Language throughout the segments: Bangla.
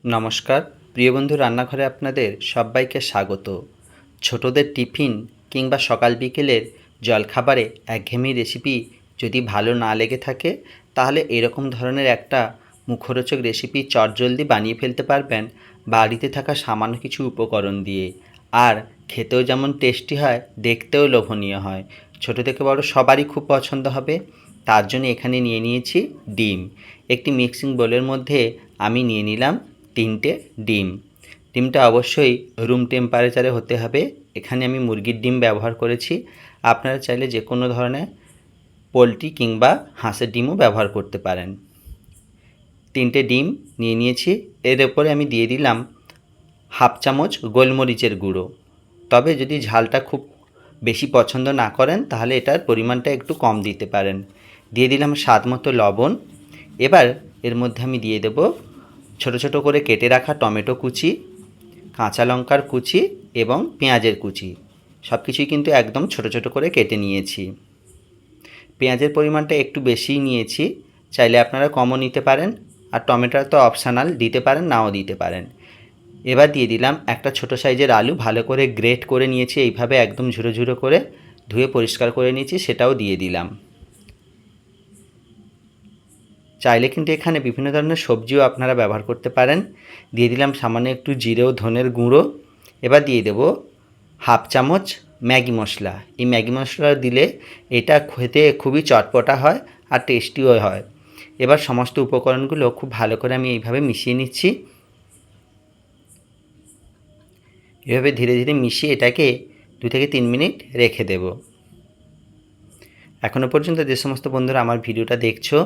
নমস্কার প্রিয় বন্ধু, রান্নাঘরে আপনাদের সবাইকে স্বাগত। ছোটদের টিফিন কিংবা সকাল বিকেলের জলখাবারে একঘেয়েমি রেসিপি যদি ভালো না লেগে থাকে, তাহলে এরকম ধরনের একটা মুখরোচক রেসিপি চটজলদি বানিয়ে ফেলতে পারবেন বাড়িতে থাকা সামান্য কিছু উপকরণ দিয়ে। আর খেতেও যেমন টেস্টি হয়, দেখতেও লোভনীয় হয়। ছোট থেকে বড় সবারই খুব পছন্দ হবে। তার জন্য এখানে নিয়ে নিয়েছি ডিম। একটি মিক্সিং বোলের মধ্যে আমি নিয়ে নিলাম 3টে ডিম। ডিমটা অবশ্যই রুম টেম্পারেচারে হতে হবে। এখানে আমি মুরগির ডিম ব্যবহার করেছি। আপনারা চাইলে যে কোনো ধরনের পোলট্রি কিংবা হাঁসের ডিমও ব্যবহার করতে পারেন। 3টে ডিম নিয়ে নিয়েছি। এর উপরে আমি দিয়ে দিলাম হাফ চামচ গোলমরিচের গুঁড়ো। তবে যদি ঝালটা খুব বেশি পছন্দ না করেন, তাহলে এটার পরিমাণটা একটু কম দিতে পারেন। দিয়ে দিলাম স্বাদ মতো লবণ। এবার এর মধ্যে আমি দিয়ে দেব ছোট ছোট করে কেটে রাখা টমেটো কুচি, কাঁচা লঙ্কার কুচি এবং পেঁয়াজের কুচি। সব কিছুই কিন্তু একদম ছোট ছোট করে কেটে নিয়েছি। পেঁয়াজের পরিমাণটা একটু বেশিই নিয়েছি, চাইলে আপনারা কমও নিতে পারেন। আর টমেটোটা তো অপশানাল, দিতে পারেন নাও দিতে পারেন। এবার দিয়ে দিলাম একটা ছোট সাইজের আলু, ভালো করে গ্রেট করে নিয়েছি, এইভাবে একদম ঝুরো ঝুরো করে ধুয়ে পরিষ্কার করে নিয়েছি, সেটাও দিয়ে দিলাম। চাইলে কিন্তু এখানে বিভিন্ন ধরনের সবজিও আপনারা ব্যবহার করতে পারেন। দিয়ে দিলাম সামান্য একটু জিরে ও ধনের গুঁড়ো। এবার দিয়ে দেব হাফ চামচ ম্যাগি মশলা। এই ম্যাগি মশলা দিলে এটা খেতে খুবই চটপটা হয় আর টেস্টিও হয়। এবার সমস্ত উপকরণগুলো খুব ভালো করে আমি এইভাবে মিশিয়ে নিচ্ছি। এভাবে ধীরে ধীরে মিশিয়ে এটাকে 2 থেকে 3 মিনিট রেখে দেব। এখনও পর্যন্ত যে সমস্ত বন্ধুরা আমার ভিডিওটা দেখছো,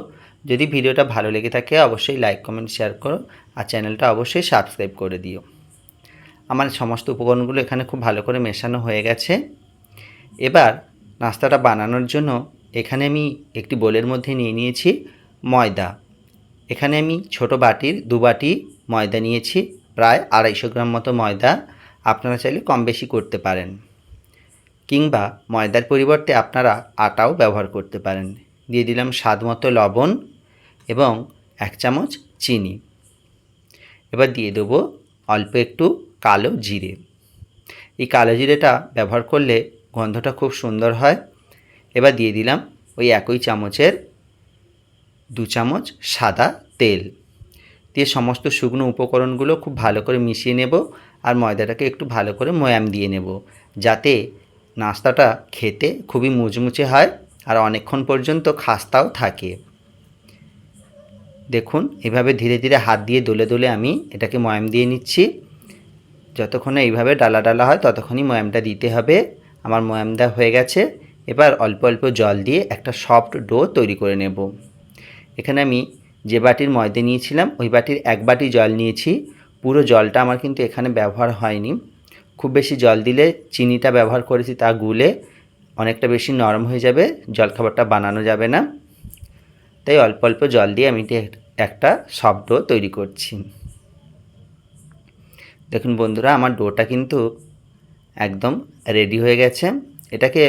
যদি ভিডিওটা ভালো লেগে থাকে অবশ্যই লাইক কমেন্ট শেয়ার করো, আর চ্যানেলটা অবশ্যই সাবস্ক্রাইব করে দিও। আমার সমস্ত উপকরণগুলো এখানে খুব ভালো করে মেশানো হয়ে গেছে। এবার নাস্তাটা বানানোর জন্য এখানে আমি একটি বোলের মধ্যে নিয়ে নিয়েছি ময়দা। এখানে আমি ছোট বাটির 2 বাটি ময়দা নিয়েছি, প্রায় 250 গ্রাম মতো ময়দা। আপনারা চাইলে কম বেশি করতে পারেন, কিংবা ময়দার পরিবর্তে আপনারা আটাও ব্যবহার করতে পারেন। দিয়ে দিলাম স্বাদ মতো লবণ এবং 1 চামচ চিনি। এবার দিয়ে দেবো অল্প একটু কালো জিরে। এই কালো জিরেটা ব্যবহার করলে গন্ধটা খুব সুন্দর হয়। এবার দিয়ে দিলাম ওই একই চামচের 2 চামচ সাদা তেল। দিয়ে সমস্ত শুকনো উপকরণগুলো খুব ভালো করে মিশিয়ে নেব, আর ময়দাটাকে একটু ভালো করে ময়াম দিয়ে নেব, যাতে নাস্তাটা খেতে খুবই মুচমুচে হয় আর অনেকক্ষণ পর্যন্ত খাস্তাও থাকে। দেখুন এভাবে ধীরে ধীরে হাত দিয়ে দোলে দোলে আমি এটাকে ময়াম দিয়ে নিচ্ছি। যতক্ষণে এইভাবে ডালা ডালা হয় ততক্ষণই ময়ামটা দিতে হবে। আমার ময়াম দেওয়া হয়ে গেছে। এবার অল্প অল্প জল দিয়ে একটা সফট ডো তৈরি করে নেব। এখানে আমি যে বাটির ময়দা নিয়েছিলাম ওই বাটির 1 বাটি জল নিয়েছি। পুরো জলটা আমার কিন্তু এখানে ব্যবহার হয়নি। খুব বেশি জল দিলে চিনিটা ব্যবহার করেছি তা গুলে অনেকটা বেশি নরম হয়ে যাবে, জলখাবারটা বানানো যাবে না। তাই অল্প অল্প জল দিয়ে আমি একটা সফট ডো তৈরি করছি। দেখুন বন্ধুরা, আমার ডোটা কিন্তু একদম রেডি হয়ে গেছে। এটাকে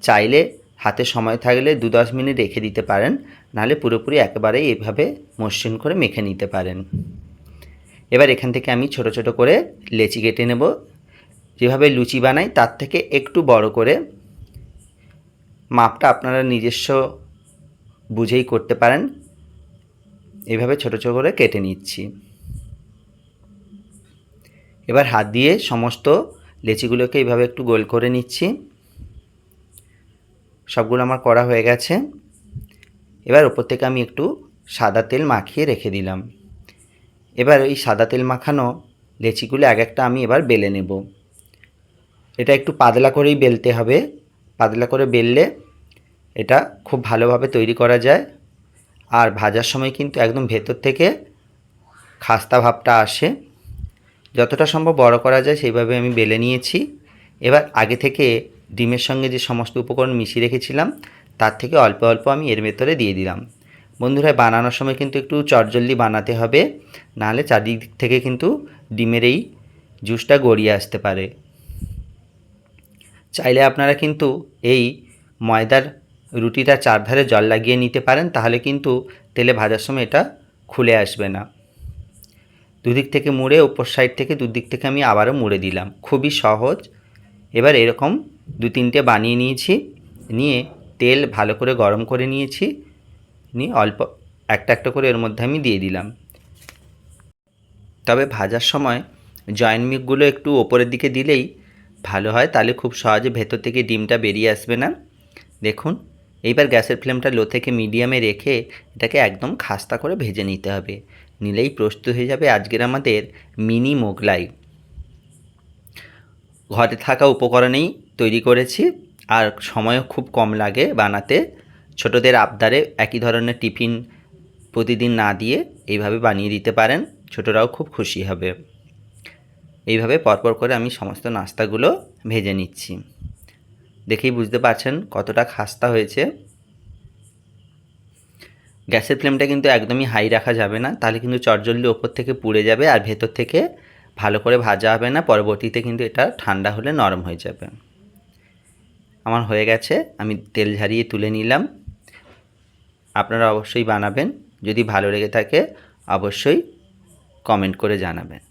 চাইলে হাতে সময় থাকলে 2-10 মিনিট রেখে দিতে পারেন, নাহলে পুরোপুরি একেবারেই এভাবে মসৃণ করে মেখে নিতে পারেন। এবার এখান থেকে আমি ছোট ছোট করে লেচি কেটে নেব। যেভাবে লুচি বানাই তার থেকে একটু বড় করে, মাপটা আপনারা নিজস্ব বুঝেই করতে পারেন। এভাবে ছোট ছোট করে কেটে নিচ্ছি। এবার হাত দিয়ে সমস্ত লেচিগুলোকে এইভাবে একটু গোল করে নিচ্ছি। সবগুলো আমার করা হয়ে গেছে। এবার ওপর থেকে আমি একটু সাদা তেল মাখিয়ে রেখে দিলাম। এবার এই সাদা তেল মাখানো লেচিগুলো এক একটা আমি এবার বেলে নেব। এটা একটু পাতলা করেই বেলতে হবে, পাতলা করে বেললে এটা খুব ভালোভাবে তৈরি করা যায়। আর ভাজার সময় কিন্তু একদম ভেতর থেকে খাস্তা ভাবটা আসে। যতটা সম্ভব বড় করা যায় সেইভাবে আমি বেলে নিয়েছি। এবার আগে থেকে ডিমের সঙ্গে যে সমস্ত উপকরণ মিশিয়ে রেখেছিলাম তার থেকে অল্প অল্প আমি এর ভেতরে দিয়ে দিলাম। বন্ধুরা, বানানোর সময় কিন্তু একটু চটজলদি বানাতে হবে, নাহলে চারদিক থেকে কিন্তু ডিমের এই জুসটা গড়িয়ে আসতে পারে। চাইলে আপনারা কিন্তু এই ময়দার রুটিটা চারধারে জল লাগিয়ে নিতে পারেন, তাহলে কিন্তু তেলে ভাজার সময় এটা খুলে আসবে না। দুদিক থেকে মুড়ে উপর সাইড থেকে দুদিক থেকে আমি আবারও মুড়ে দিলাম। খুবই সহজ। এবার এরকম 2-3টে বানিয়ে নিয়েছি, নিয়ে তেল ভালো করে গরম করে নিয়েছি, নিয়ে অল্প একটা একটা করে এর মধ্যে আমি দিয়ে দিলাম। তবে ভাজার সময় জয়েন্ট মিল্কগুলো একটু ওপরের দিকে দিলেই ভালো হয়, তাহলে খুব সহজে ভেতর থেকে ডিমটা বেরিয়ে আসবে না। দেখুন, এইবার গ্যাসের ফ্লেমটা লো থেকে মিডিয়ামে রেখে এটাকে একদম খাস্তা করে ভেজে নিতে হবে। নিলেই প্রস্তুত হয়ে যাবে আজকের আমাদের মিনি মোগলাই। ঘরে থাকা উপকরণেই তৈরি করেছি, আর সময়ও খুব কম লাগে বানাতে। ছোটদের আবদারে একই ধরনের টিফিন প্রতিদিন না দিয়ে এইভাবে বানিয়ে দিতে পারেন, ছোটরাও খুব খুশি হবে। এইভাবে পরপর করে আমি সমস্ত নাস্তাগুলো ভেজে নিচ্ছি। দেখেই বুঝতে পারছেন কতটা খাস্তা হয়েছে। গ্যাসের ফ্লেমটা কিন্তু একদমই হাই রাখা যাবে না, তাহলে কিন্তু চটজলদি ওপর থেকে পুড়ে যাবে আর ভেতর থেকে ভালো করে ভাজা হবে না। পরবর্তীতে কিন্তু এটা ঠান্ডা হলে নরম হয়ে যাবে। আমার হয়ে গেছে, আমি তেল ঝারিয়ে তুলে নিলাম। আপনারা অবশ্যই বানাবেন। যদি ভালো লেগে থাকে অবশ্যই কমেন্ট করে জানাবেন।